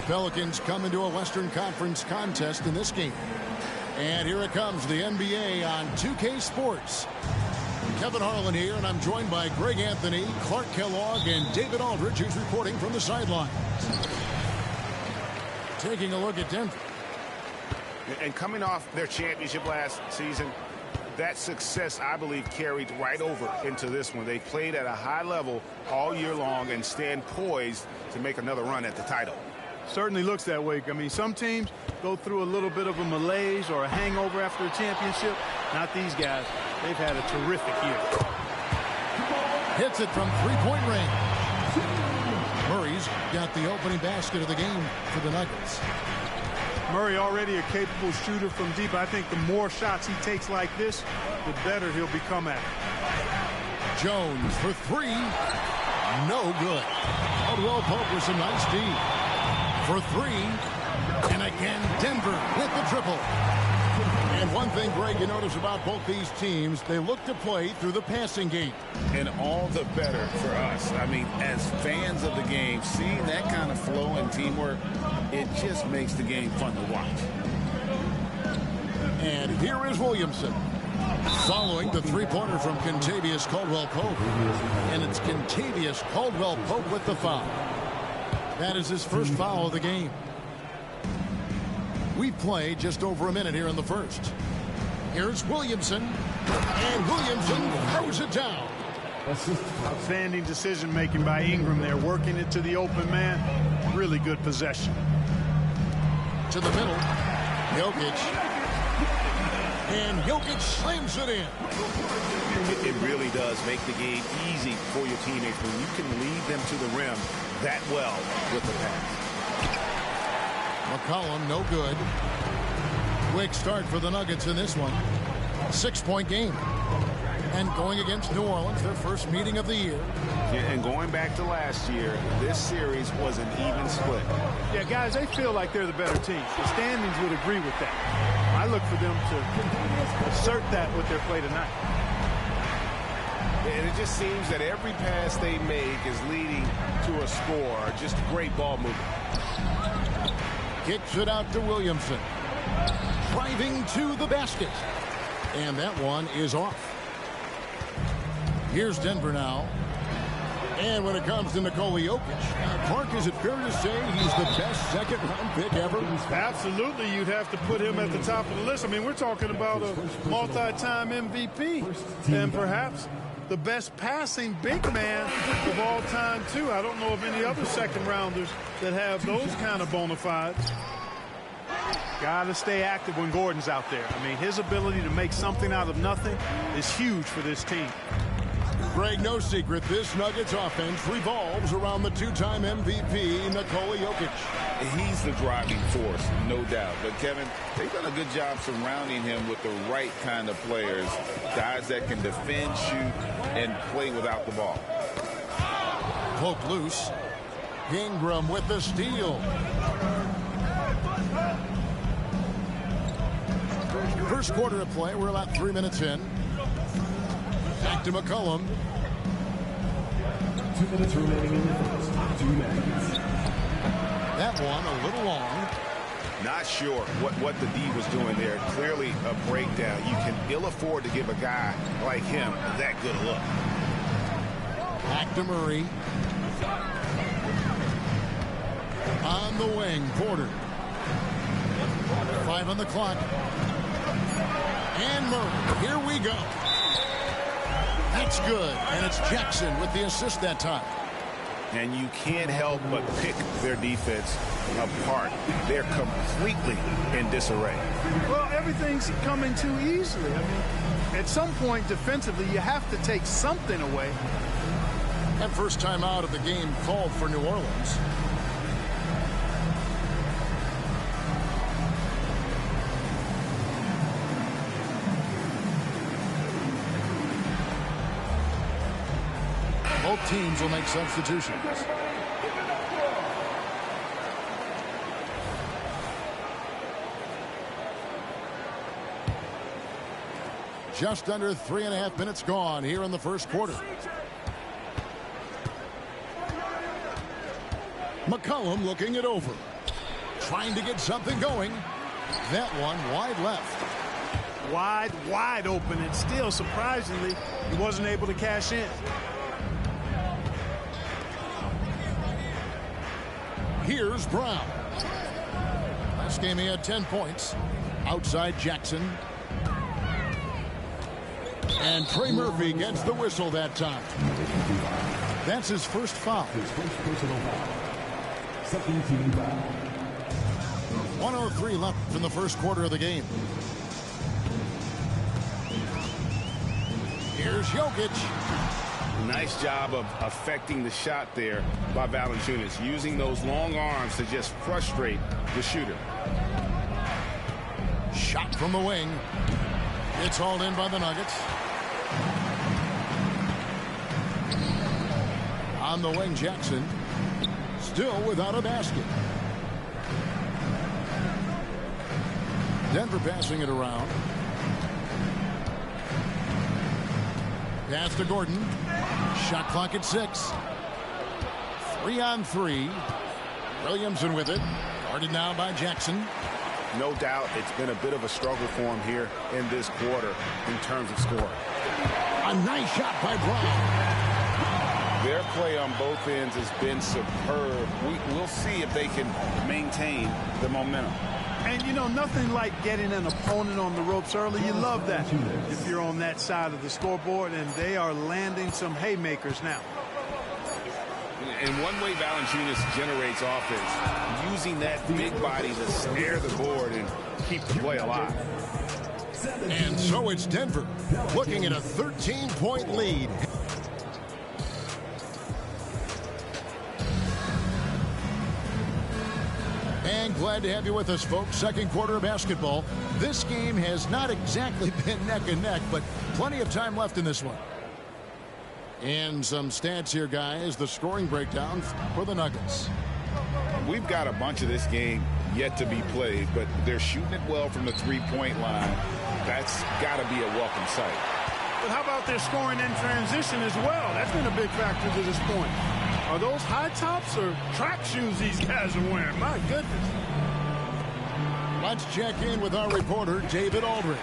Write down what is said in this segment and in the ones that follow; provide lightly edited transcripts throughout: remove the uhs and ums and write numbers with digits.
Pelicans come into a Western Conference contest in this game. And here it comes, the NBA on 2K Sports. Kevin Harlan here, and I'm joined by Greg Anthony, Clark Kellogg, and David Aldridge, who's reporting from the sidelines. Taking a look at Denver. And coming off their championship last season, that success, I believe, carried right over into this one. They played at a high level all year long and stand poised to make another run at the title. Certainly looks that way. I mean, some teams go through a little bit of a malaise or a hangover after a championship. Not these guys. They've had a terrific year. Hits it from three-point range. Murray's got the opening basket of the game for the Nuggets. Murray already a capable shooter from deep. I think the more shots he takes like this, the better he'll become at it. Jones for three. No good. Caldwell Pope with some nice D. For three. And again, Denver with the triple. And one thing, Greg, you notice about both these teams, they look to play through the passing game. And all the better for us. I mean, as fans of the game, seeing that kind of flow and teamwork, it just makes the game fun to watch. And here is Williamson. Following the three-pointer from Kentavious Caldwell-Pope. And it's Kentavious Caldwell-Pope with the foul. That is his first foul of the game. We've played just over a minute here in the first. Here's Williamson. And Williamson throws it down. Outstanding decision-making by Ingram there, working it to the open man. Really good possession. To the middle. Jokic. And Jokic slams it in. It really does make the game easy for your teammates when you can lead them to the rim that well with the pass. McCollum, no good. Quick start for the Nuggets in this one. 6-point game. And going against New Orleans, their first meeting of the year. Yeah, and going back to last year, this series was an even split. Yeah, guys, they feel like they're the better team. The standings would agree with that. I look for them to assert that with their play tonight. And it just seems that every pass they make is leading to a score. Just great ball movement. Kicks it out to Williamson. Driving to the basket. And that one is off. Here's Denver now. And when it comes to Nikola Jokic, Clark, is it fair to say he's the best second-round pick ever? Absolutely, you'd have to put him at the top of the list. I mean, we're talking about a multi-time MVP. And perhaps the best passing big man of all time, too. I don't know of any other second-rounders that have those kind of bona fides. Got to stay active when Gordon's out there. I mean, his ability to make something out of nothing is huge for this team. Greg, no secret, this Nuggets offense revolves around the two-time MVP, Nikola Jokic. He's the driving force, no doubt. But, Kevin, they've done a good job surrounding him with the right kind of players, guys that can defend, shoot, and play without the ball. Poke loose. Ingram with the steal. First quarter of play, we're about 3 minutes in. Back to McCollum. 2 minutes remaining in the first. 2 minutes. That one a little long. Not sure what the D was doing there. Clearly a breakdown. You can ill afford to give a guy like him that good a look. Back to Murray. On the wing, Porter. 5 on the clock. And Murray, here we go. That's good, and it's Jackson with the assist that time. And you can't help but pick their defense apart. They're completely in disarray. Well, everything's coming too easily. I mean, at some point defensively, you have to take something away. That first time out of the game called for New Orleans. Both teams will make substitutions. Just under 3.5 minutes gone here in the first quarter. McCollum looking it over. trying to get something going. That one wide left. Wide open, and still, surprisingly, he wasn't able to cash in. Here's Brown. Last game he had 10 points. Outside Jackson. And Trey Murphy gets the whistle that time. That's his first foul. His first personal foul. Second team foul. 1:03 left in the first quarter of the game. Here's Jokic. Nice job of affecting the shot there by Valanciunas, using those long arms to just frustrate the shooter. Shot from the wing. It's hauled in by the Nuggets. On the wing, Jackson. Still without a basket. Denver passing it around. Pass to Gordon. Shot clock at 6. 3-on-3. Williamson with it. Guarded now by Jackson. No doubt it's been a bit of a struggle for him here in this quarter in terms of scoring. A nice shot by Brown. Their play on both ends has been superb. We'll see if they can maintain the momentum. And, you know, nothing like getting an opponent on the ropes early. You love that if you're on that side of the scoreboard, and they are landing some haymakers now. And one way Valanciunas generates offense, using that big body to snare the board and keep the play alive. And so it's Denver looking at a 13-point lead. And glad to have you with us, folks. Second quarter of basketball. This game has not exactly been neck and neck, but plenty of time left in this one. And some stats here, guys. The scoring breakdown for the Nuggets. We've got a bunch of this game yet to be played, but they're shooting it well from the three-point line. That's got to be a welcome sight. But how about their scoring in transition as well? That's been a big factor to this point. Are those high tops or track shoes these guys are wearing? My goodness. Let's check in with our reporter, David Aldridge.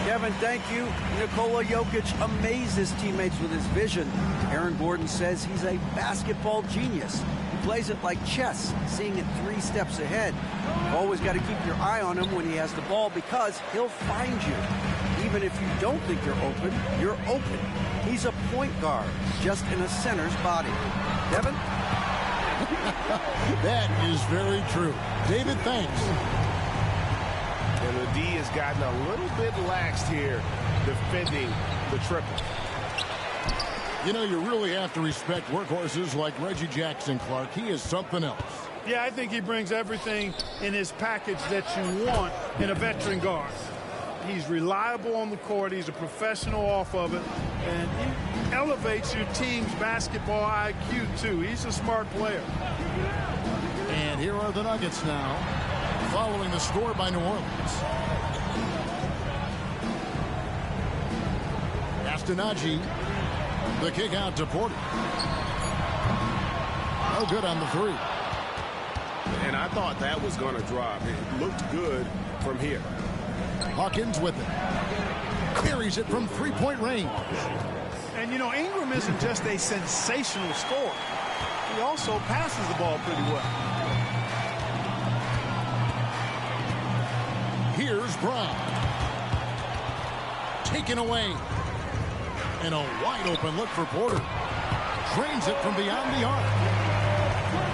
Kevin, thank you. Nikola Jokic amazes teammates with his vision. Aaron Gordon says he's a basketball genius. He plays it like chess, seeing it 3 steps ahead. You've always got to keep your eye on him when he has the ball because he'll find you. Even if you don't think you're open. He's a point guard, just in a center's body. Kevin? That is very true. David, thanks. And the D has gotten a little bit laxed here defending the triple. You know, you really have to respect workhorses like Reggie Jackson, Clark. He is something else. Yeah, I think he brings everything in his package that you want in a veteran guard. He's reliable on the court. He's a professional off of it. And he elevates your team's basketball IQ, too. He's a smart player. And here are the Nuggets now, following the score by New Orleans. Astanaji, the kick out to Porter. No good on the 3. And I thought that was going to drop. It looked good from here. Hawkins with it. Carries it from 3-point range. And, you know, Ingram isn't just a sensational scorer. He also passes the ball pretty well. Here's Brown. Taken away. And a wide open look for Porter. Drains it from beyond the arc.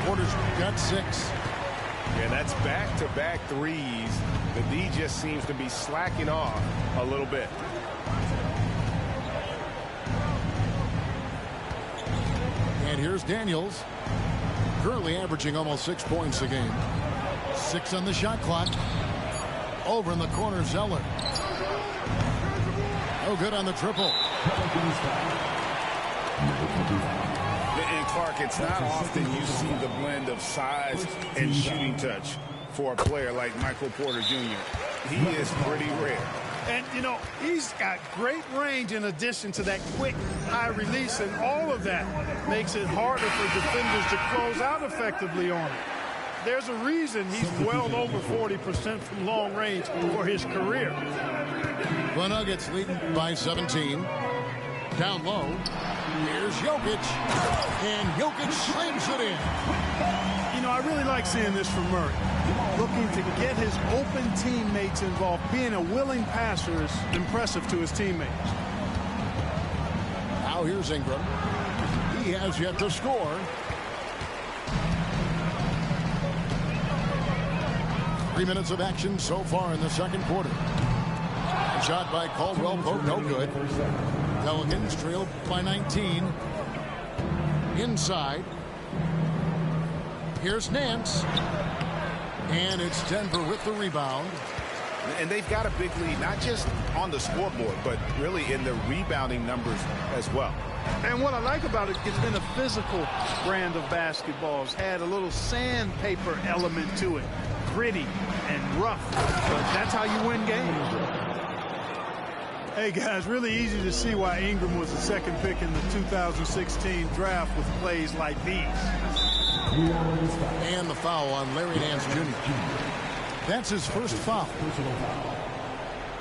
Porter's got 6. And that's back-to-back threes. The D just seems to be slacking off a little bit. And here's Daniels. Currently averaging almost 6 points a game. 6 on the shot clock. Over in the corner, Zeller. No good on the triple. And Clark, it's not often you see the blend of size and shooting touch for a player like Michael Porter Jr. He is pretty rare. And, you know, he's got great range in addition to that quick high release, and all of that makes it harder for defenders to close out effectively on him. there's a reason he's well over 40% from long range for his career. The Nuggets leading by 17. Down low. Here's Jokic. And Jokic slams it in. You know, I really like seeing this from Murray. Looking to get his open teammates involved. Being a willing passer is impressive to his teammates. Now here's Ingram. He has yet to score. 3 minutes of action so far in the second quarter. Shot by Caldwell Pope, no good. Pelicans trailed by 19. Inside. Here's Nance. And it's Denver with the rebound. And they've got a big lead, not just on the scoreboard, but really in the rebounding numbers as well. And what I like about it, it's been a physical brand of basketball. It's had a little sandpaper element to it. Gritty and rough. But that's how you win games. Hey, guys, really easy to see why Ingram was the second pick in the 2016 draft with plays like these. And the foul on Larry Nance Jr. That's his first foul.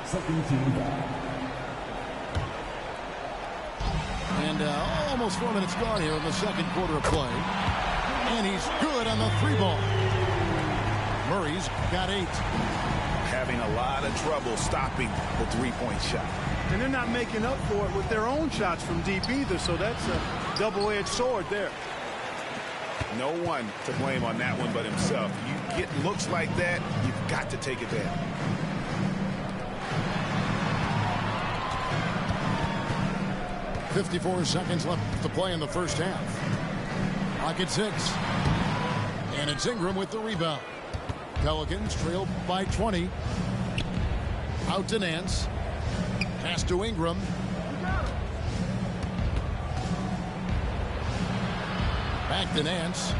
Second team foul. And almost 4 minutes gone here in the second quarter of play. And he's good on the three ball. Murray's got 8. Having a lot of trouble stopping the three-point shot. And they're not making up for it with their own shots from deep either, so that's a double-edged sword there. No one to blame on that one but himself. You get looks like that, you've got to take advantage. .54 seconds left to play in the first half. Clock at 6. And it's Ingram with the rebound. Pelicans trail by 20. Out to Nance. Pass to Ingram. Back to Nance.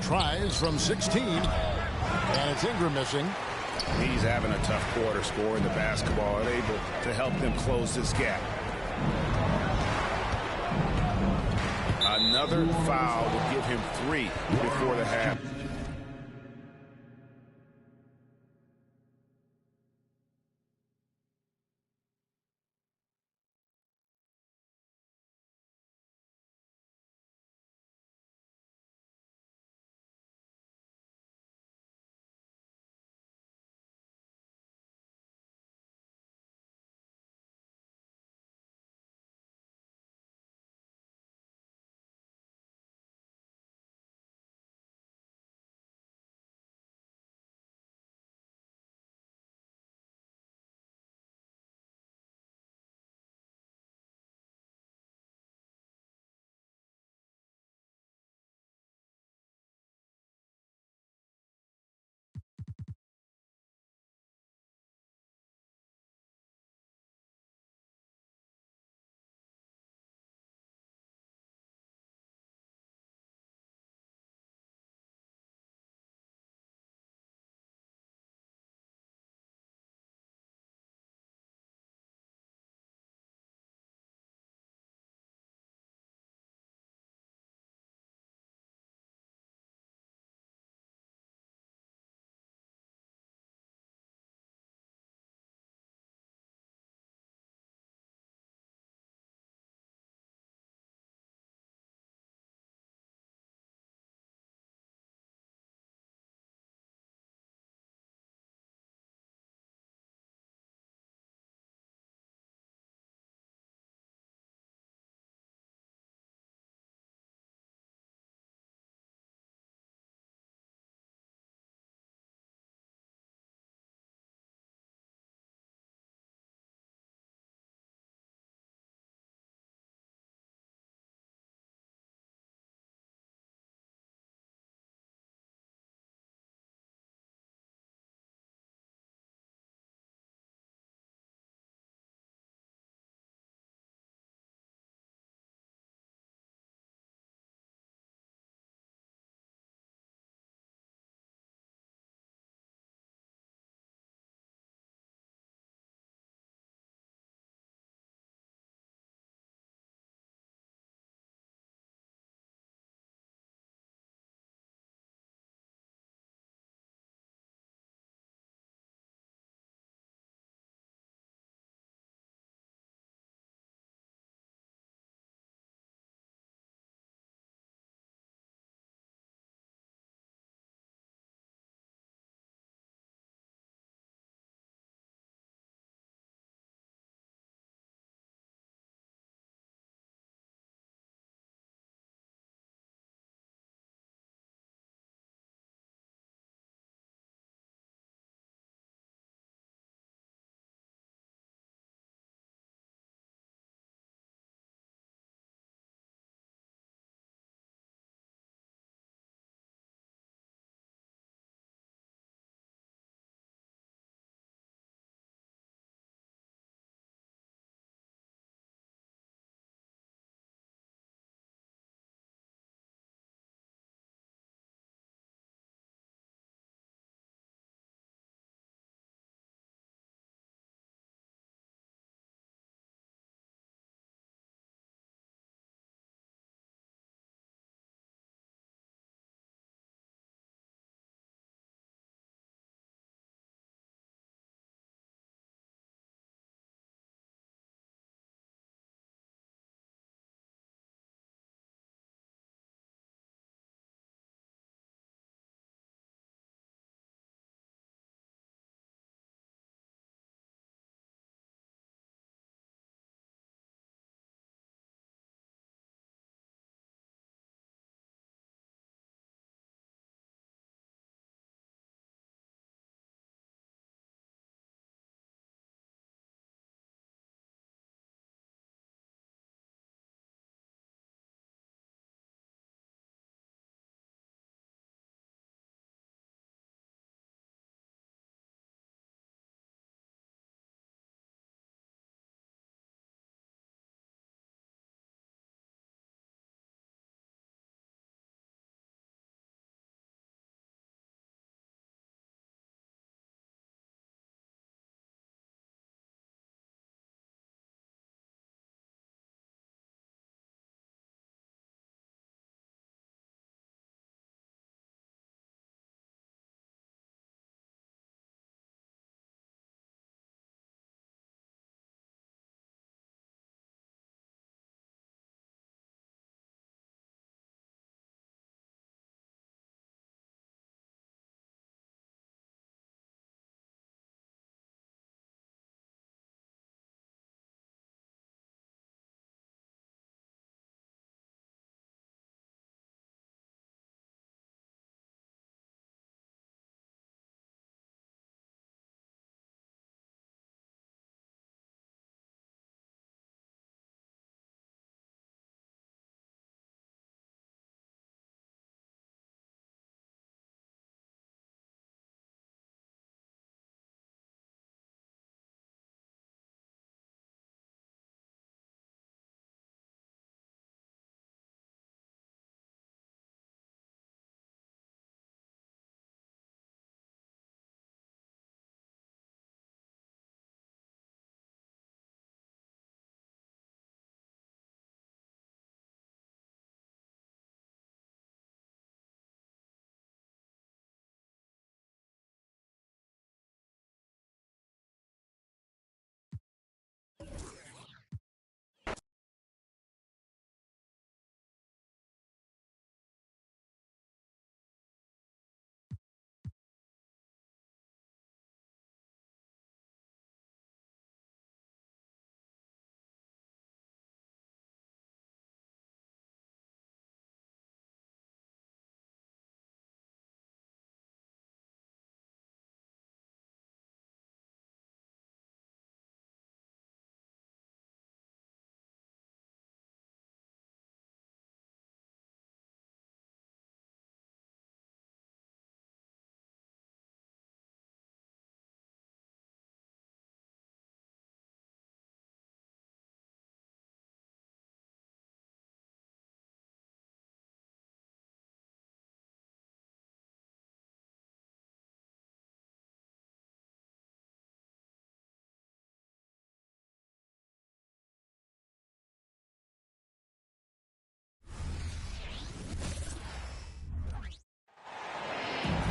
Tries from 16. And it's Ingram missing. He's having a tough quarter, scoring the basketball and able to help them close this gap. Another foul will give him 3 before the half.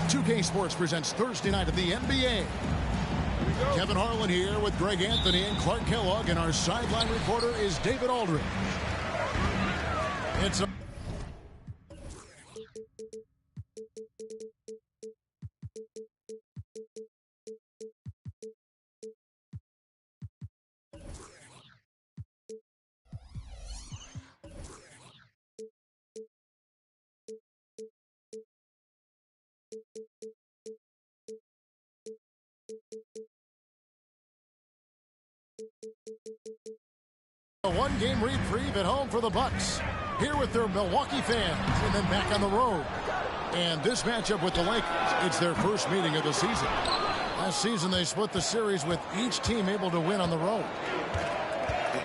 2K Sports presents Thursday night of the NBA. Kevin Harlan here with Greg Anthony and Clark Kellogg, and our sideline reporter is David Aldridge. It's a one-game reprieve at home for the Bucks. Here with their Milwaukee fans, and then back on the road. And this matchup with the Lakers, it's their first meeting of the season. Last season, they split the series with each team able to win on the road.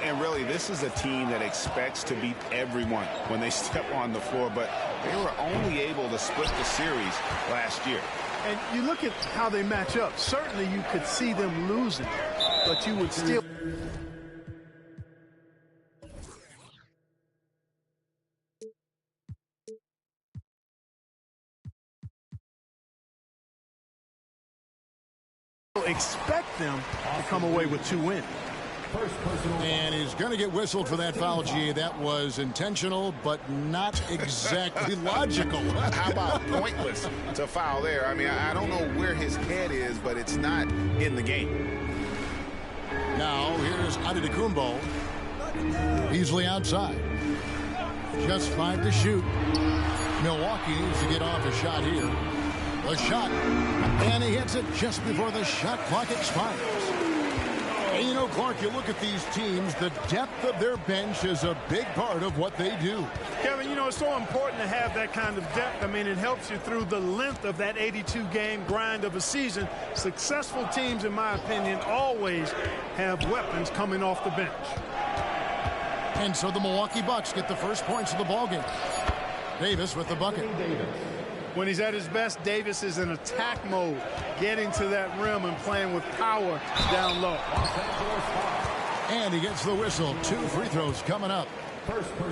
And really, this is a team that expects to beat everyone when they step on the floor, but they were only able to split the series last year. And you look at how they match up. Certainly, you could see them losing, but you would still... expect them to come away with 2 wins. And he's going to get whistled for that foul, G. That was intentional, but not exactly logical. How about pointless to foul there? I mean, I don't know where his head is, but it's not in the game. Now, here's Antetokounmpo. Easily outside. Just 5 to shoot. Milwaukee needs to get off a shot here. The shot, and he hits it just before the shot clock expires. And you know, Clark, you look at these teams, the depth of their bench is a big part of what they do. Kevin, you know, it's so important to have that kind of depth. I mean, it helps you through the length of that 82-game grind of a season. Successful teams, in my opinion, always have weapons coming off the bench. And so the Milwaukee Bucks get the first points of the ballgame. Davis with the bucket. When he's at his best, Davis is in attack mode, getting to that rim and playing with power down low. And he gets the whistle. 2 free throws coming up.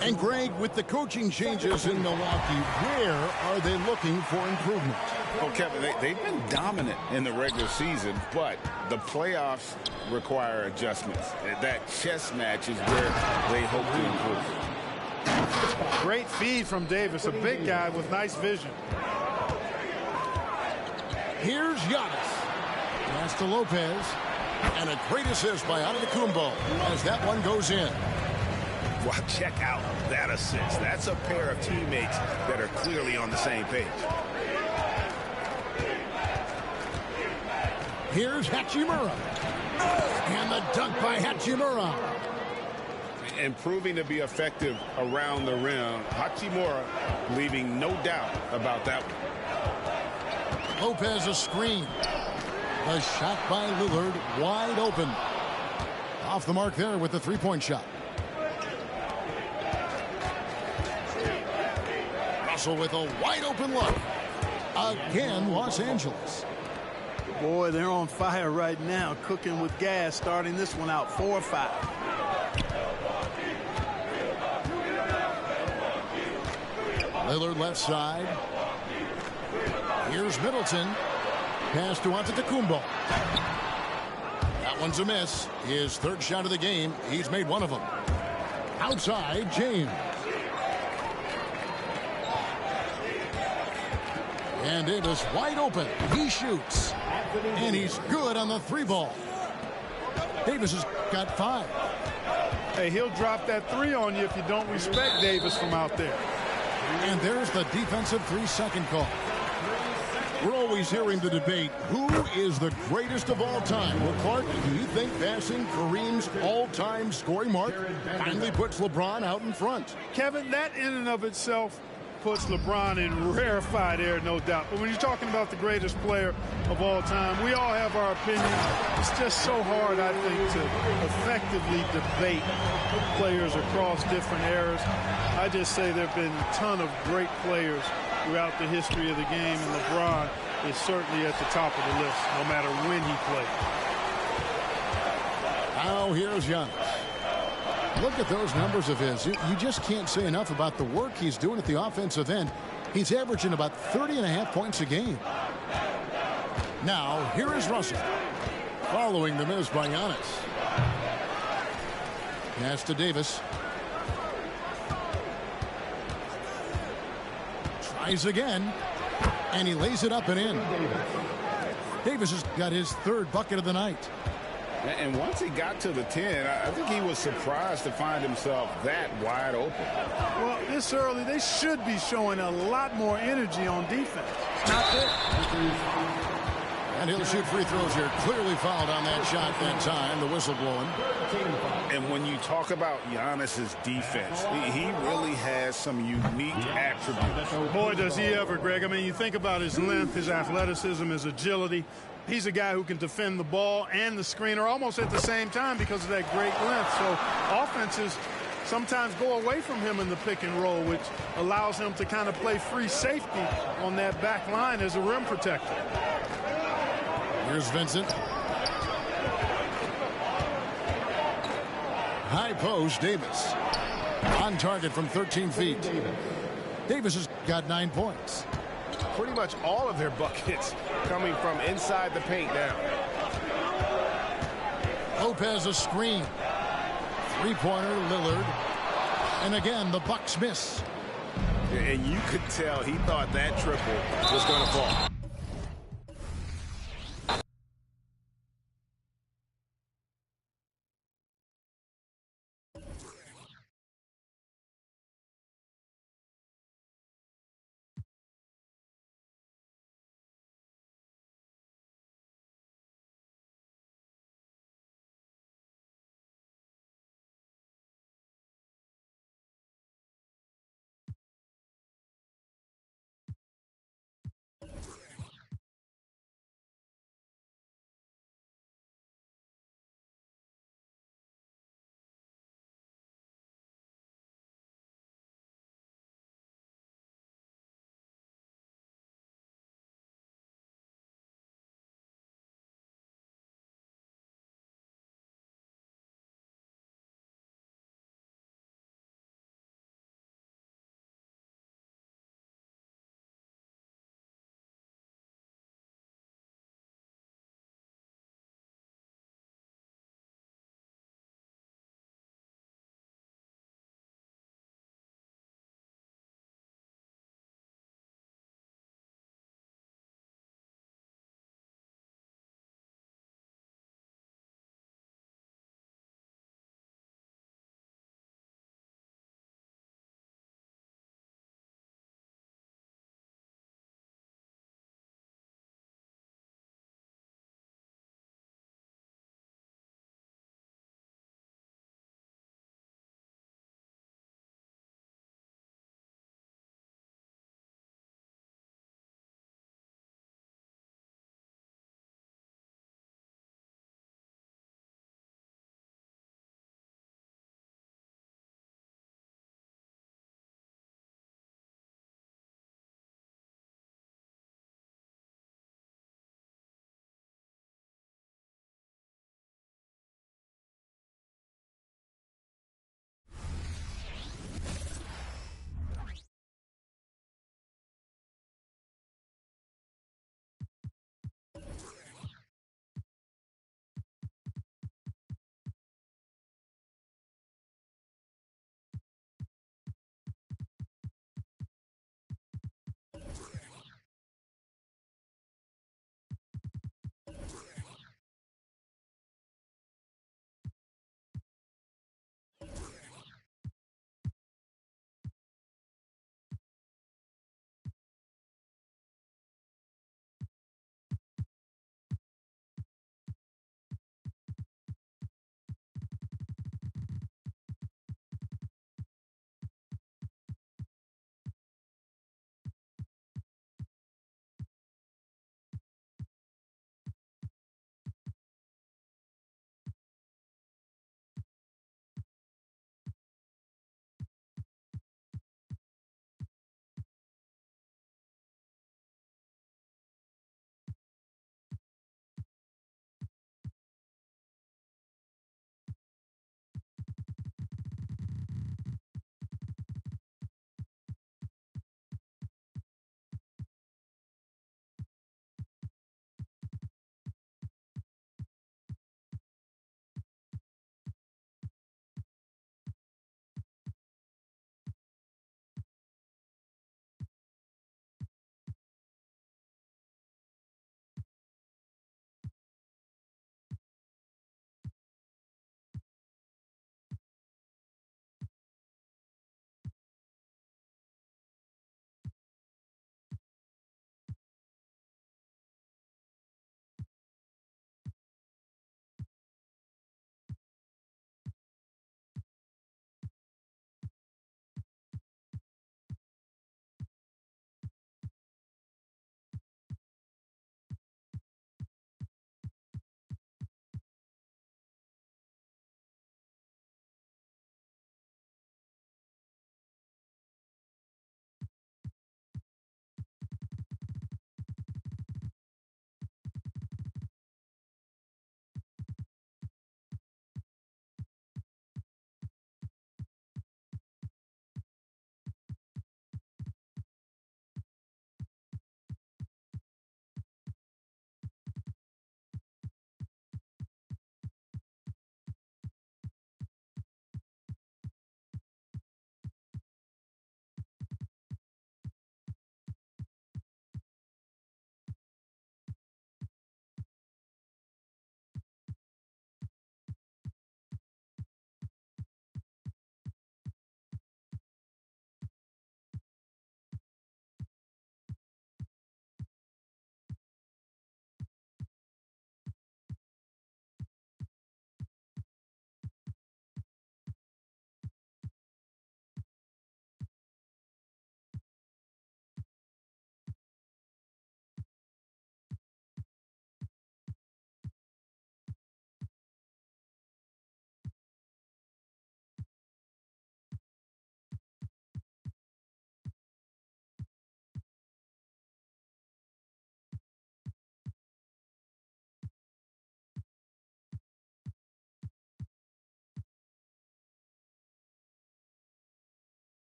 And Greg, with the coaching changes in Milwaukee, where are they looking for improvement? Well, Kevin, they've been dominant in the regular season, but the playoffs require adjustments. That chess match is where they hope to improve. Great feed from Davis, a big guy with nice vision. Here's Giannis. Pass to Lopez. And a great assist by Antetokounmpo as that one goes in. Well, check out that assist. That's a pair of teammates that are clearly on the same page. Here's Hachimura. And the dunk by Hachimura. And proving to be effective around the rim. Hachimura leaving no doubt about that one. Lopez a screen. The shot by Lillard wide open. Off the mark there with the three-point shot. Russell with a wide open look. Again, Los Angeles. Boy, they're on fire right now, cooking with gas, starting this one out 4-5. Lillard left side. Here's Middleton. Pass to Antetokounmpo. That one's a miss. His 3rd shot of the game. He's made 1 of them. Outside, James. And Davis wide open. He shoots. And he's good on the 3-ball. Davis has got 5. Hey, he'll drop that 3 on you if you don't respect Davis from out there. And there's the defensive 3-second call. We're always hearing the debate, who is the greatest of all time? Well, Clark, do you think passing Kareem's all-time scoring mark finally puts LeBron out in front? Kevin, that in and of itself puts LeBron in rarefied air, no doubt. But when you're talking about the greatest player of all time, we all have our opinions. It's just so hard, I think, to effectively debate players across different eras. I just say there have been a ton of great players throughout the history of the game, and LeBron is certainly at the top of the list, no matter when he played. Now here's Giannis. Look at those numbers of his. You just can't say enough about the work he's doing at the offensive end. He's averaging about 30.5 points a game. Now, here is Russell. Following the miss by Giannis. Pass to Davis. Tries again. And he lays it up and in. Davis has got his third bucket of the night. And once he got to the 10, I think he was surprised to find himself that wide open. Well, this early, they should be showing a lot more energy on defense. Not there. And he'll shoot free throws here. Clearly fouled on that shot that time. The whistle blowing. And when you talk about Giannis's defense, he really has some unique attributes. Boy, does he ever, Greg. I mean, you think about his length, his athleticism, his agility. He's a guy who can defend the ball and the screener almost at the same time because of that great length. So offenses sometimes go away from him in the pick and roll, which allows him to kind of play free safety on that back line as a rim protector. Here's Vincent. High post, Davis. On target from 13 feet. Davis has got 9 points. Pretty much all of their buckets coming from inside the paint now. Lopez a screen. Three-pointer, Lillard. And again, the Bucks miss. And you could tell he thought that triple was going to fall.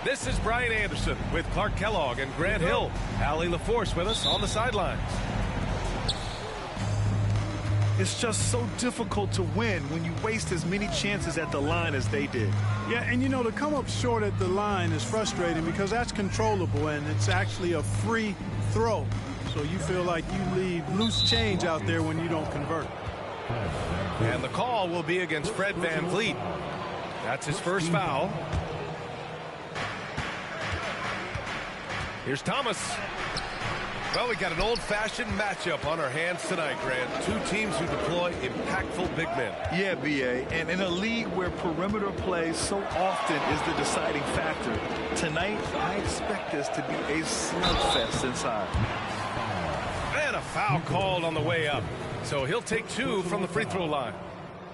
This is Brian Anderson with Clark Kellogg and Grant Hill. Allie LaForce with us on the sidelines. It's just so difficult to win when you waste as many chances at the line as they did. Yeah, and you know, to come up short at the line is frustrating because that's controllable and it's actually a free throw. So you feel like you leave loose change out there when you don't convert. And the call will be against Fred VanVleet. That's his first foul. Here's Thomas. Well, we got an old-fashioned matchup on our hands tonight, Grant. Two teams who deploy impactful big men. Yeah, B.A., and in a league where perimeter play so often is the deciding factor, tonight I expect this to be a slugfest inside. And a foul called on the way up. So he'll take 2 from the free throw line.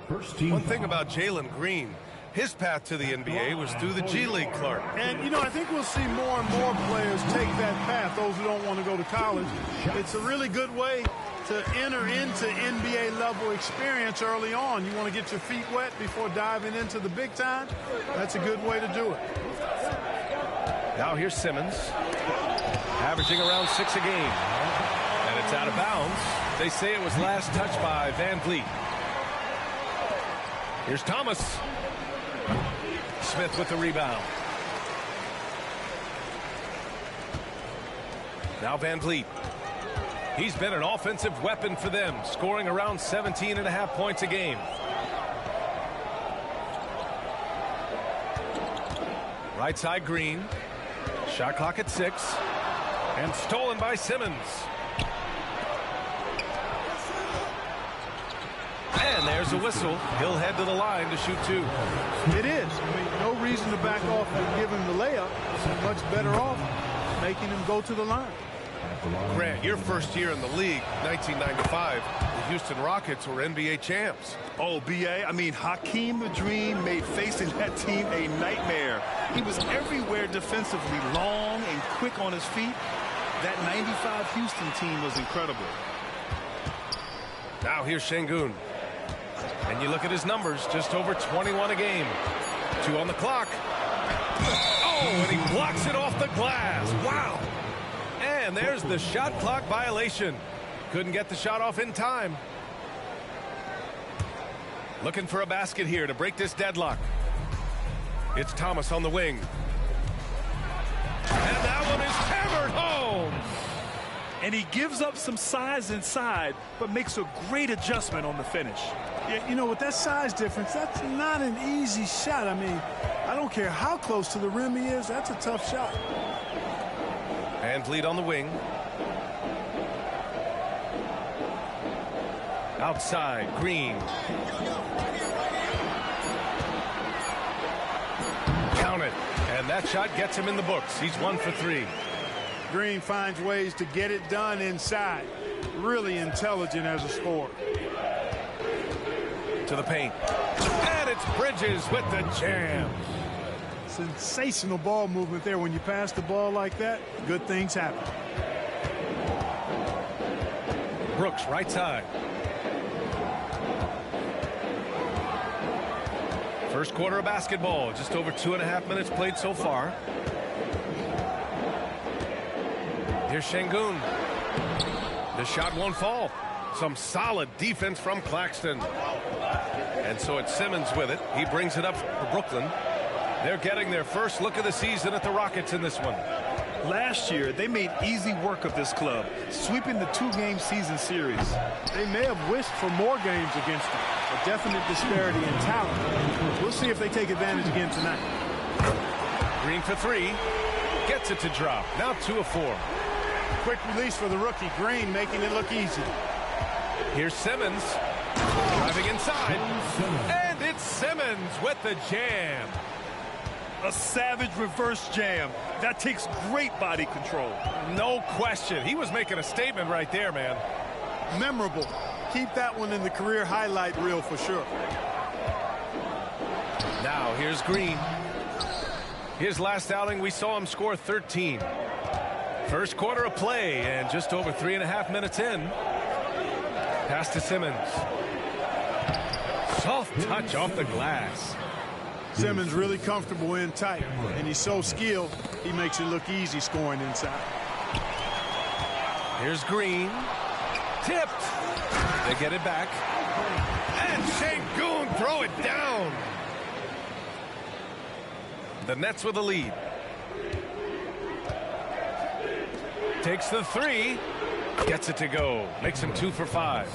One thing about Jalen Green, his path to the NBA was through the G League, Clark. And, you know, I think we'll see more and more players take that path, those who don't want to go to college. It's a really good way to enter into NBA-level experience early on. You want to get your feet wet before diving into the big time? That's a good way to do it. Now here's Simmons, averaging around 6 a game. And it's out of bounds. They say it was last touched by VanVleet. Here's Thomas. Smith with the rebound. Now VanVleet. He's been an offensive weapon for them, scoring around 17.5 points a game. Right side Green. Shot clock at 6. And stolen by Simmons. And there's a whistle. He'll head to the line to shoot 2. It is. I mean, no reason to back off and give him the layup. Much better off making him go to the line. Grant, your first year in the league, 1995, the Houston Rockets were NBA champs. Oh, B.A., I mean, Hakeem the Dream made facing that team a nightmare. He was everywhere defensively, long and quick on his feet. That 95 Houston team was incredible. Now here's Şengün. And you look at his numbers, just over 21 a game. 2 on the clock. Oh, and he blocks it off the glass. Wow. And there's the shot clock violation. Couldn't get the shot off in time. Looking for a basket here to break this deadlock. It's Thomas on the wing. And that one is hammered home. And he gives up some size inside, but makes a great adjustment on the finish. Yeah, you know, with that size difference, that's not an easy shot. I mean, I don't care how close to the rim he is, that's a tough shot. VanVleet on the wing. Outside, Green. Count it. And that shot gets him in the books. He's 1 for 3. Green finds ways to get it done inside. Really intelligent as a scorer. To the paint. And it's Bridges with the jam. Sensational ball movement there. When you pass the ball like that, good things happen. Brooks, right side. First quarter of basketball. Just over 2.5 minutes played so far. Here's Şengün. The shot won't fall. Some solid defense from Claxton. And so it's Simmons with it. He brings it up for Brooklyn. They're getting their first look of the season at the Rockets in this one. Last year, they made easy work of this club, sweeping the 2-game season series. They may have wished for more games against them. A definite disparity in talent. We'll see if they take advantage again tonight. Green for 3. Gets it to drop. Now 2 of 4. Quick release for the rookie. Green making it look easy. Here's Simmons. Driving inside. And it's Simmons with the jam. A savage reverse jam. That takes great body control. No question. He was making a statement right there, man. Memorable. Keep that one in the career highlight reel for sure. Now here's Green. His last outing, we saw him score 13. First quarter of play, and just over 3.5 minutes in. Pass to Simmons. Soft touch off the glass. Simmons really comfortable in tight, and he's so skilled, he makes it look easy scoring inside. Here's Green. Tipped. They get it back. And Şengün throw it down. The Nets with a lead. Takes the three. Gets it to go. Makes him 2 for 5.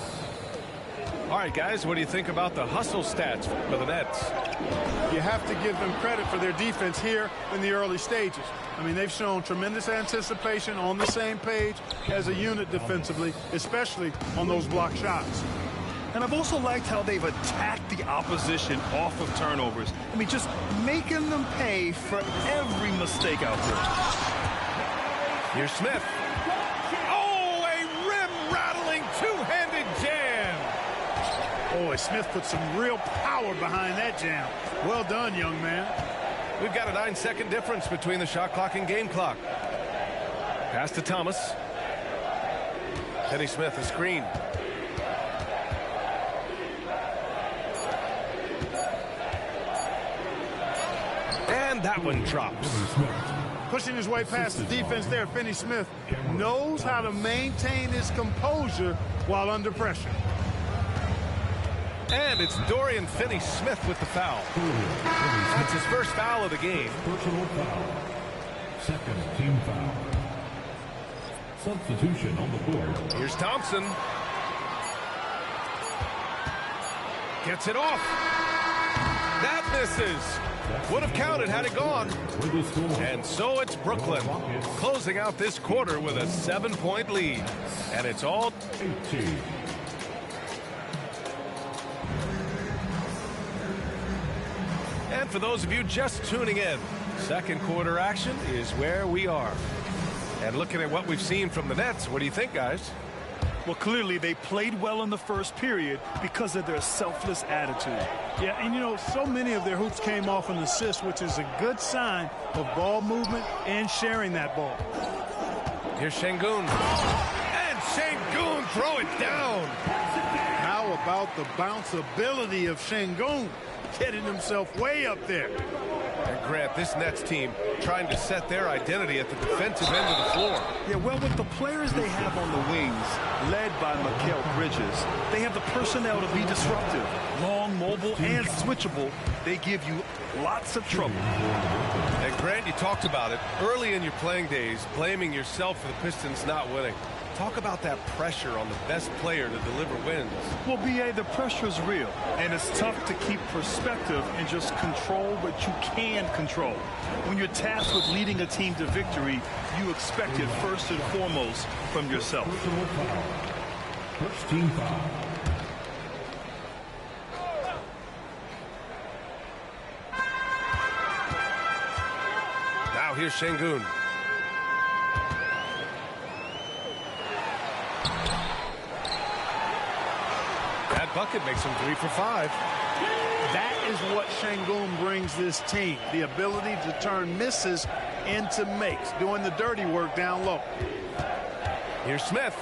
All right, guys, what do you think about the hustle stats for the Nets? You have to give them credit for their defense here in the early stages. I mean, they've shown tremendous anticipation, on the same page as a unit defensively, especially on those block shots. And I've also liked how they've attacked the opposition off of turnovers. I mean, just making them pay for every mistake out there. Here's Smith. Oh, a rim-rattling two-handed jam. Boy, Smith put some real power behind that jam. Well done, young man. We've got a 9-second difference between the shot clock and game clock. Pass to Thomas. Kenny Smith, a screen. And that one drops. Pushing his way past the defense there, Finney Smith knows how to maintain his composure while under pressure. And it's Dorian Finney-Smith with the foul. That's his first foul of the game. Personal foul. Second team foul. Substitution on the board. Here's Thompson. Gets it off. That misses. Would have counted had it gone. And so it's Brooklyn closing out this quarter with a 7-point lead. And it's all 18. And for those of you just tuning in, second quarter action is where we are. And looking at what we've seen from the Nets, what do you think, guys? Well, clearly they played well in the first period because of their selfless attitude. Yeah, and you know, so many of their hoops came off an assist, which is a good sign of ball movement and sharing that ball. Here's Şengün. And Şengün throw it down. How about the bounceability of Şengün, getting himself way up there? And Grant, this Nets team trying to set their identity at the defensive end of the floor. Yeah, well, with the players they have on the wings, led by Mikal Bridges, they have the personnel to be disruptive. Long, mobile, and switchable. They give you lots of trouble. And Grant, you talked about it early in your playing days, blaming yourself for the Pistons not winning. Talk about that pressure on the best player to deliver wins. Well, B.A., the pressure is real, and it's tough to keep perspective and just control what you can control. When you're tasked with leading a team to victory, you expect it first and foremost from yourself. First team foul. Now here's Şengün. That bucket makes him 3 for 5. That is what Şengün brings this team, the ability to turn misses into makes, doing the dirty work down low. Here's Smith.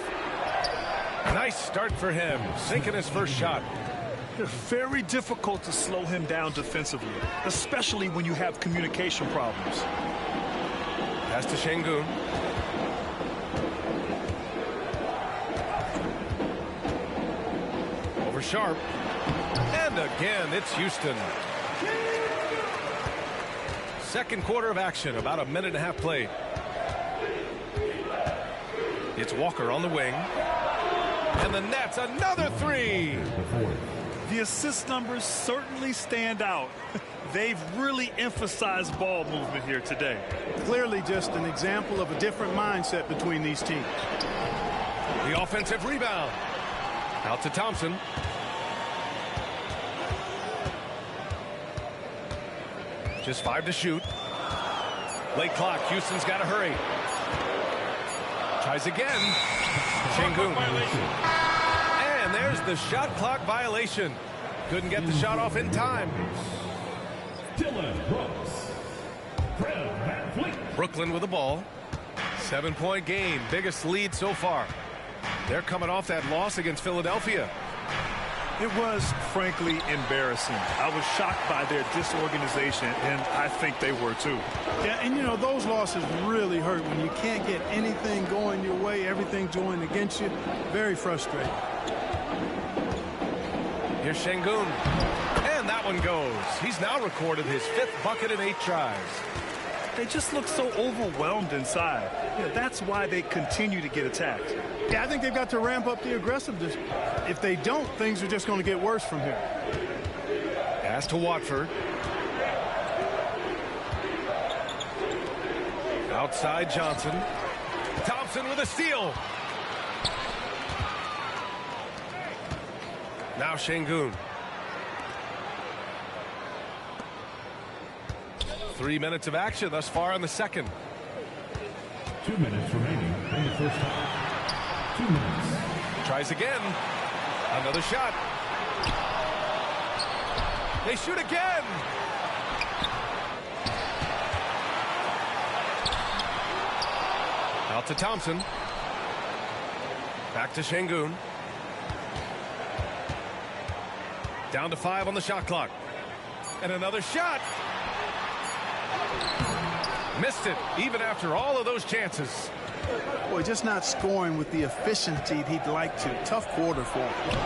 Nice start for him, sinking his first shot. Very difficult to slow him down defensively, especially when you have communication problems. Pass to Şengün. Over Sharp. And again, it's Houston. Second quarter of action, about a minute and a half played. It's Walker on the wing. And the Nets, another three. The assist numbers certainly stand out. They've really emphasized ball movement here today. Clearly just an example of a different mindset between these teams. The offensive rebound. Out to Thompson. Just 5 to shoot. Late clock. Houston's got to hurry. Tries again. Şengün. And there's the shot clock violation. Couldn't get the shot off in time. Dylan Brooks. Fred VanVleet. Brooklyn with the ball. 7-point game. Biggest lead so far. They're coming off that loss against Philadelphia. It was, frankly, embarrassing. I was shocked by their disorganization, and I think they were too. Yeah, and you know, those losses really hurt when you can't get anything going your way, everything's going against you. Very frustrating. Here's Şengün. And that one goes. He's now recorded his 5th bucket in 8 tries. They just look so overwhelmed inside. Yeah, that's why they continue to get attacked. Yeah, I think they've got to ramp up the aggressiveness. If they don't, things are just going to get worse from here. Pass to Watford. Outside Johnson. Thompson with a steal. Now Şengün. 3 minutes of action thus far in the second. 2 minutes remaining in the first half. 2 minutes. Tries again. Another shot. They shoot again. Out to Thompson. Back to Şengün. Down to 5 on the shot clock. And another shot. Missed it, even after all of those chances. Boy, just not scoring with the efficiency he'd like to. Tough quarter for him.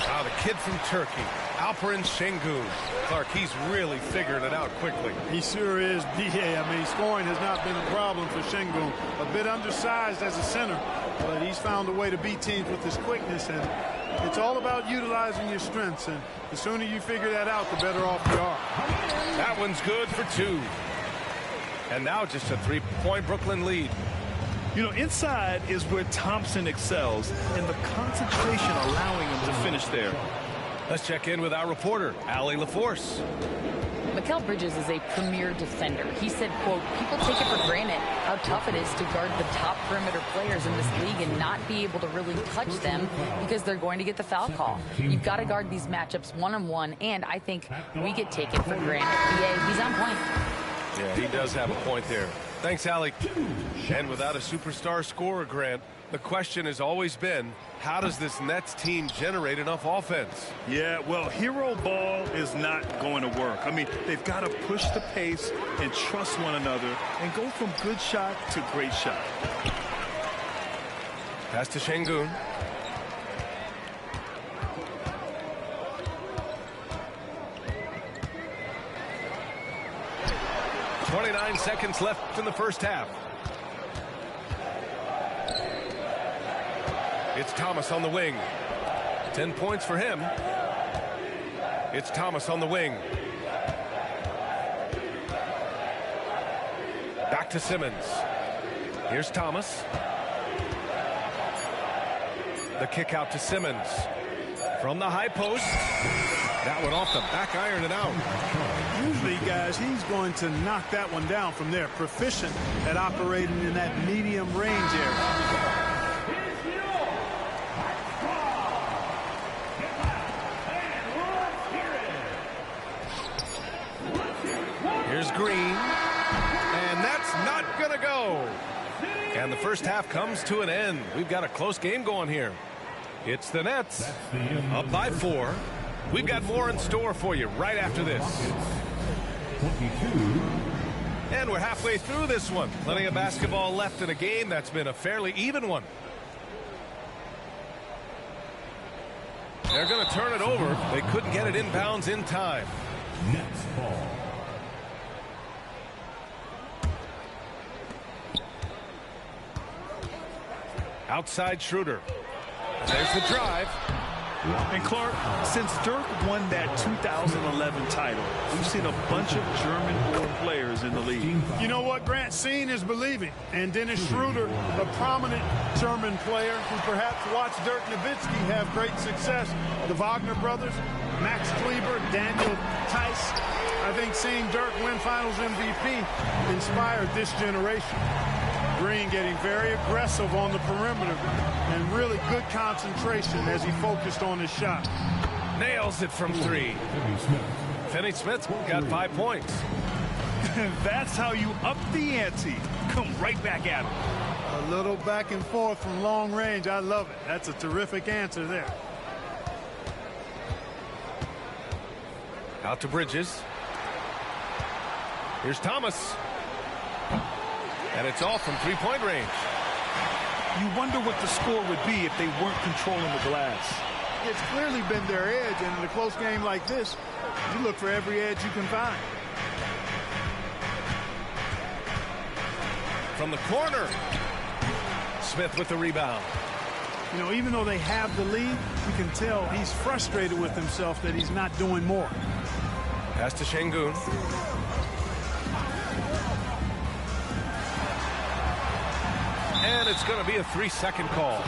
Wow, the kid from Turkey, Alperen Şengün. Clark, he's really figuring it out quickly. He sure is, B.A. I mean, scoring has not been a problem for Şengün. A bit undersized as a center, but he's found a way to beat teams with his quickness, and it's all about utilizing your strengths, and the sooner you figure that out, the better off you are. That one's good for 2. And now just a 3-point Brooklyn lead. You know, inside is where Thompson excels, and the concentration allowing him to finish there. Let's check in with our reporter, Allie LaForce. Mikal Bridges is a premier defender. He said, quote, people take it for granted how tough it is to guard the top perimeter players in this league and not be able to really touch them because they're going to get the foul call. You've got to guard these matchups one-on-one, and I think we get taken for granted. BA, he's on point. Yeah, he does have a point there. Thanks, Allie. And without a superstar scorer, Grant, the question has always been, how does this Nets team generate enough offense? Yeah, well, hero ball is not going to work. I mean, they've got to push the pace and trust one another and go from good shot to great shot. Pass to Şengün. .29 seconds left in the first half. It's Thomas on the wing. 10 points for him. It's Thomas on the wing. Back to Simmons. Here's Thomas. The kick out to Simmons. From the high post. That one off the back iron and out. Usually, guys, he's going to knock that one down from there. Proficient at operating in that medium range area. Here's Green. And that's not going to go. And the first half comes to an end. We've got a close game going here. It's the Nets up by 4. We've got more in store for you right after this. 22. And we're halfway through this one. Plenty of basketball left in a game that's been a fairly even one. They're going to turn it over. They couldn't get it inbounds in time. Nets ball. Outside Schroeder. There's the drive. And Clark, since Dirk won that 2011 title, we've seen a bunch of German-born players in the league. You know what, Grant? Seeing is believing. And Dennis Schroeder, a prominent German player who perhaps watched Dirk Nowitzki have great success. The Wagner brothers, Max Kleber, Daniel Tice. I think seeing Dirk win Finals MVP inspired this generation. Green getting very aggressive on the perimeter and really good concentration as he focused on his shot. Nails it from 3. Finney Smith got 5 points. That's how you up the ante. Come right back at him. A little back and forth from long range. I love it. That's a terrific answer there. Out to Bridges. Here's Thomas. And it's off from three-point range. You wonder what the score would be if they weren't controlling the glass. It's clearly been their edge, and in a close game like this, you look for every edge you can find. From the corner. Smith with the rebound. You know, even though they have the lead, you can tell he's frustrated with himself that he's not doing more. Pass to Şengün. And it's going to be a 3-second call.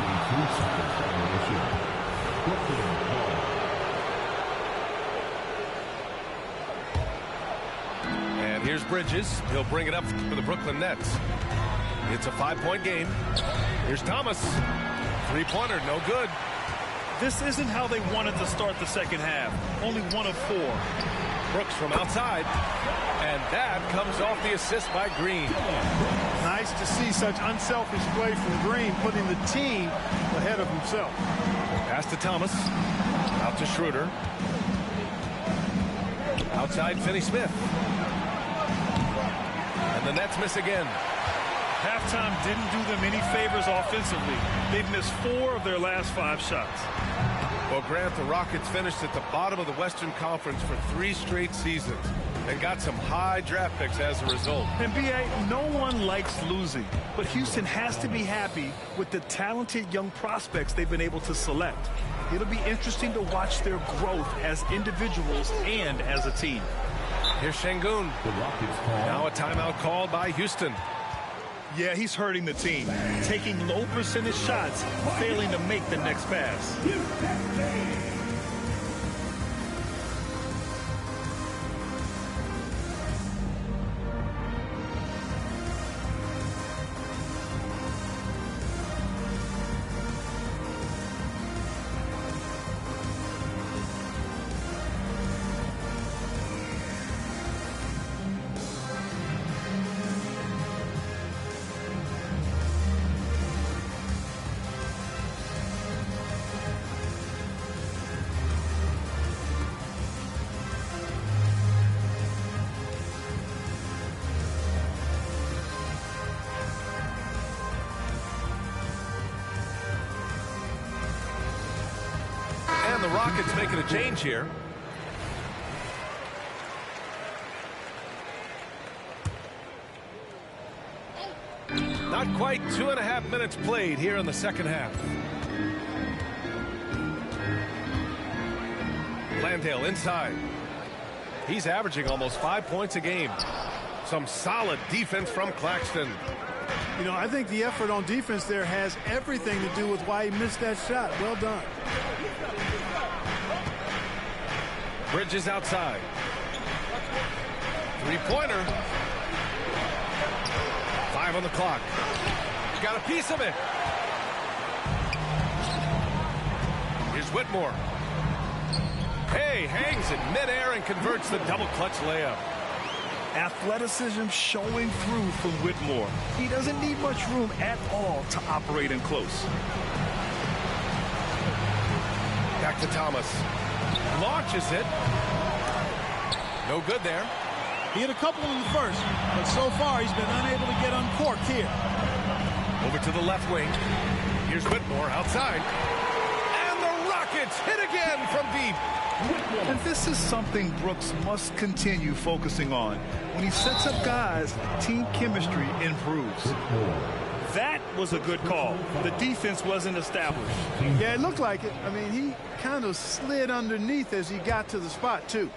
And here's Bridges. He'll bring it up for the Brooklyn Nets. It's a 5-point game. Here's Thomas. Three-pointer, no good. This isn't how they wanted to start the second half. Only 1 of 4. Brooks from outside. And that comes off the assist by Green. Nice to see such unselfish play from Green, putting the team ahead of himself. Pass to Thomas. Out to Schroeder. Outside Finney-Smith. And the Nets miss again. Halftime didn't do them any favors offensively. They've missed 4 of their last 5 shots. Well, Grant, the Rockets finished at the bottom of the Western Conference for 3 straight seasons and got some high draft picks as a result. And B.A., no one likes losing, but Houston has to be happy with the talented young prospects they've been able to select. It'll be interesting to watch their growth as individuals and as a team. Here's Şengün. Now a timeout called by Houston. Yeah, he's hurting the team, taking low percentage shots, failing to make the next pass. The Rockets making a change here. Not quite 2.5 minutes played here in the second half. Landale inside. He's averaging almost 5 points a game. Some solid defense from Claxton. You know, I think the effort on defense there has everything to do with why he missed that shot. Well done. Bridges outside. Three-pointer. 5 on the clock. Got a piece of it. Here's Whitmore. Hey, hangs in midair and converts the double clutch layup. Athleticism showing through from Whitmore. He doesn't need much room at all to operate in close. Back to Thomas. Launches it. No good there. He had a couple in the first, but so far he's been unable to get uncorked here. Over to the left wing. Here's Whitmore outside. And the Rockets hit again from deep. And this is something Brooks must continue focusing on. When he sets up guys, team chemistry improves. That was a good call. The defense wasn't established. Yeah, it looked like it. I mean, he kind of slid underneath as he got to the spot, too.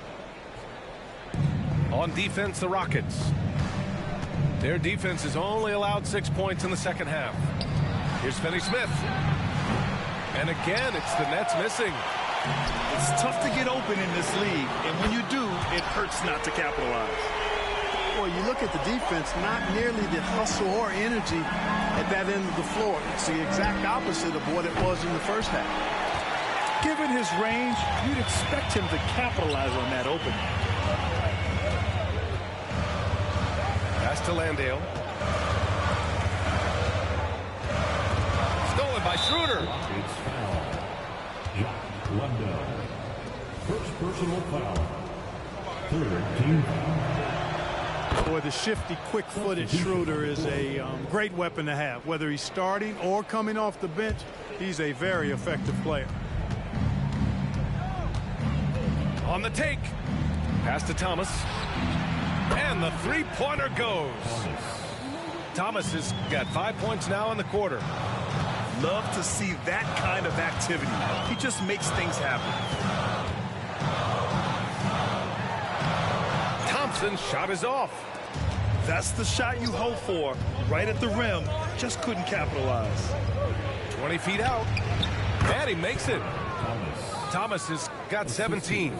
On defense, the Rockets. Their defense has only allowed 6 points in the second half. Here's Finney-Smith. And again, it's the Nets missing. It's tough to get open in this league, and when you do, it hurts not to capitalize. Well, you look at the defense, not nearly the hustle or energy at that end of the floor. It's the exact opposite of what it was in the first half. Given his range, you'd expect him to capitalize on that opening. Pass to Landale. Stolen by Schroeder. It's foul. Landale. First personal foul. Third team. Boy, the shifty, quick-footed Schroeder is a great weapon to have. Whether he's starting or coming off the bench, he's a very effective player. On the take. Pass to Thomas. And the three-pointer goes. Thomas has got 5 points now in the quarter. Love to see that kind of activity. He just makes things happen. Thompson's shot is off. That's the shot you hope for. Right at the rim. Just couldn't capitalize. 20 feet out. And he makes it. Thomas has got 17.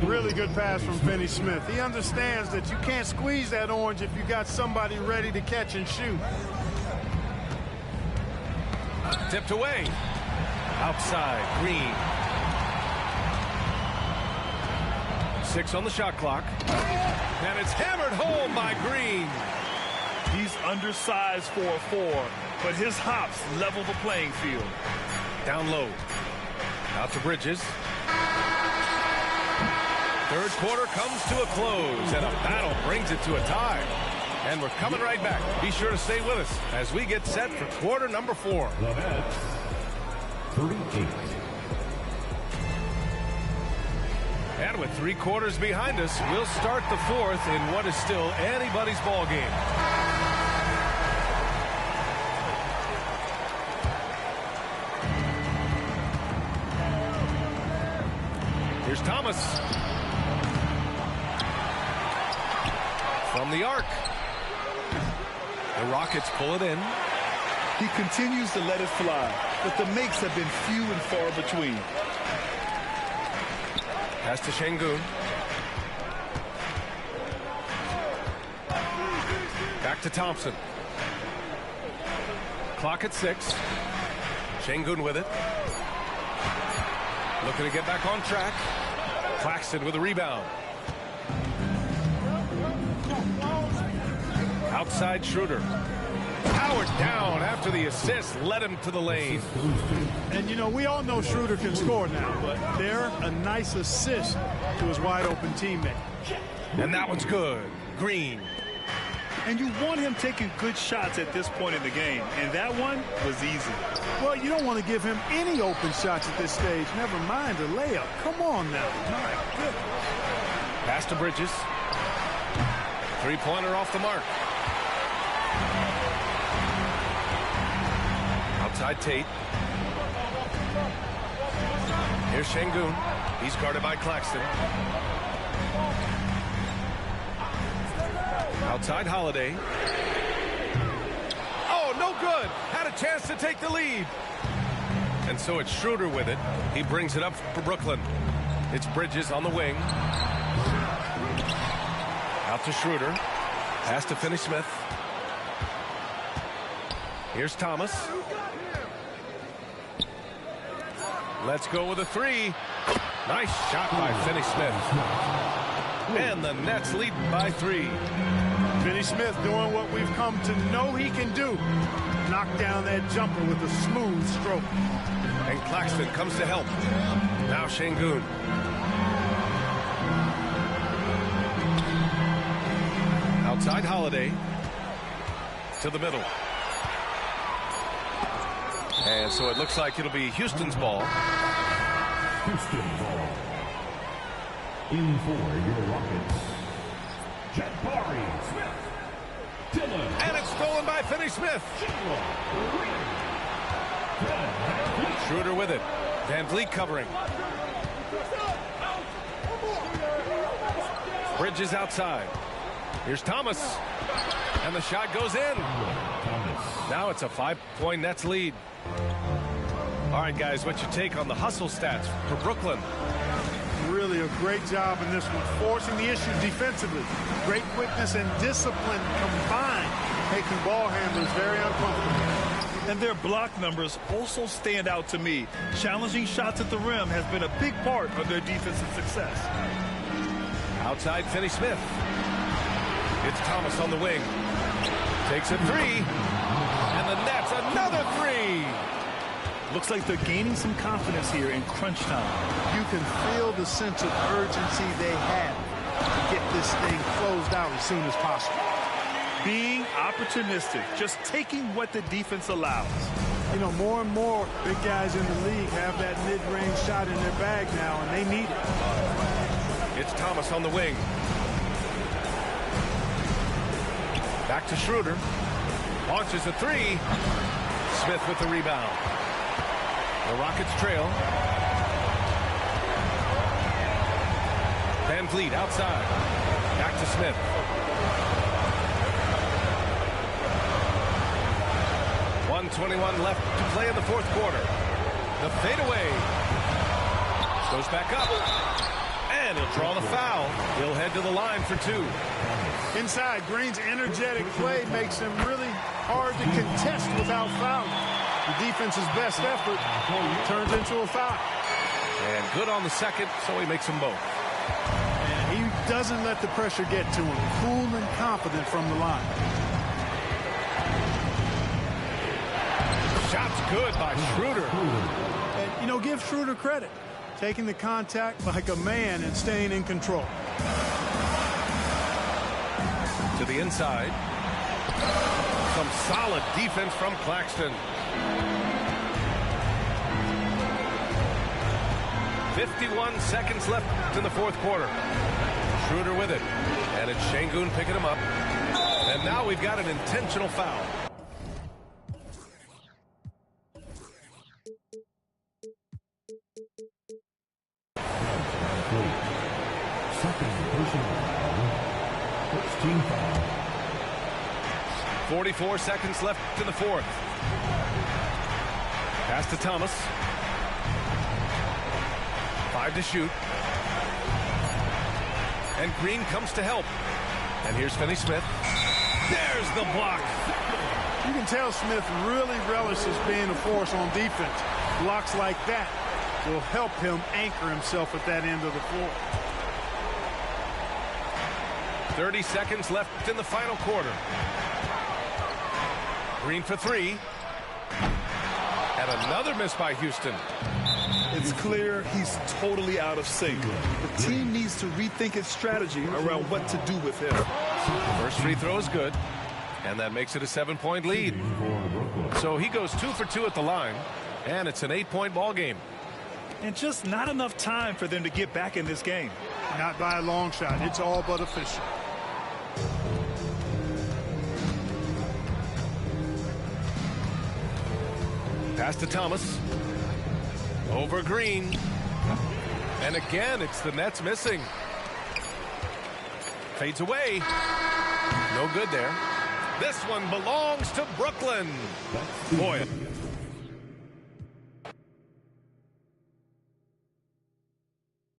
Really good pass from Finney-Smith. He understands that you can't squeeze that orange if you got somebody ready to catch and shoot. Tipped away. Outside, Green. 6 on the shot clock. And it's hammered home by Green. He's undersized for a 4, but his hops level the playing field. Down low. Out to Bridges. Third quarter comes to a close, and a battle brings it to a tie. And we're coming right back. Be sure to stay with us as we get set for quarter number 4. The Nets, 38. And with 3 quarters behind us, we'll start the 4th in what is still anybody's ball game. Here's Thomas. From the arc. The Rockets pull it in. He continues to let it fly, but the makes have been few and far between. Pass to Şengün. Back to Thompson. Clock at 6. Şengün with it. Looking to get back on track. Claxton with a rebound. Outside Schroeder. Powered down after the assist led him to the lane. And, you know, we all know Schroeder can score now, but they're a nice assist to his wide-open teammate. And that one's good. Green. And you want him taking good shots at this point in the game, and that one was easy. Well, you don't want to give him any open shots at this stage, never mind a layup. Come on now. My goodness. Pass to Bridges. Three-pointer off the mark. Outside Tate. Here's Şengün. He's guarded by Claxton. Outside Holiday. Oh, no good. Had a chance to take the lead. And so it's Schroeder with it. He brings it up for Brooklyn. It's Bridges on the wing. Out to Schroeder. Pass to Finney-Smith. Here's Thomas. Let's go with a 3. Nice shot by Finney-Smith. And the Nets lead by 3. Finney-Smith doing what we've come to know he can do. Knock down that jumper with a smooth stroke. And Claxton comes to help. Now Şengün. Outside Holiday. To the middle. And so it looks like it'll be Houston's ball. Houston ball. In for your Rockets, Jabari Smith. Dillon. And it's stolen by Finney-Smith. Schroeder with it. Van Vliet covering. Bridges outside. Here's Thomas. And the shot goes in. Now it's a 5-point Nets lead. All right, guys, what's your take on the hustle stats for Brooklyn? Really a great job in this one, forcing the issue defensively. Great quickness and discipline combined, making ball handlers very uncomfortable. And their block numbers also stand out to me. Challenging shots at the rim has been a big part of their defensive success. Outside Finney-Smith. It's Thomas on the wing. Takes a 3. And the Nets another 3. Looks like they're gaining some confidence here in crunch time. You can feel the sense of urgency they have. to get this thing closed out as soon as possible. Being opportunistic, just taking what the defense allows. You know, more and more big guys in the league have that mid-range shot in their bag now, and they need it. It's Thomas on the wing. Back to Schroeder. Launches a three. Smith with the rebound. The Rockets trail. Van Vliet outside. Back to Smith. .21 left to play in the fourth quarter. The fadeaway. Goes back up. And he'll draw the foul. He'll head to the line for two. Inside, Green's energetic play makes him really hard to contest without fouling. The defense's best effort turns into a foul. And good on the second, so he makes them both. And he doesn't let the pressure get to him. Cool and confident from the line. Shot's good by Schroeder. And, you know, give Schroeder credit. Taking the contact like a man and staying in control. To the inside. Some solid defense from Claxton. 51 seconds left in the fourth quarter. Schroeder with it. And it's Şengün picking him up. And now we've got an intentional foul. Second personal foul. First team foul. 44 seconds left in the fourth. Pass to Thomas. 5 to shoot. And Green comes to help. And here's Finney-Smith. There's the block. You can tell Smith really relishes being a force on defense. Blocks like that will help him anchor himself at that end of the floor. 30 seconds left in the final quarter. Green for three. And another miss by Houston. It's clear he's totally out of sync. The team needs to rethink its strategy around what to do with him. First free throw is good. And that makes it a 7-point lead. So he goes 2 for 2 at the line. And it's an 8-point ball game. And just not enough time for them to get back in this game. Not by a long shot. It's all but official. Pass to Thomas. Over Green. And again, it's the Nets missing. Fades away. No good there. This one belongs to Brooklyn. Boy,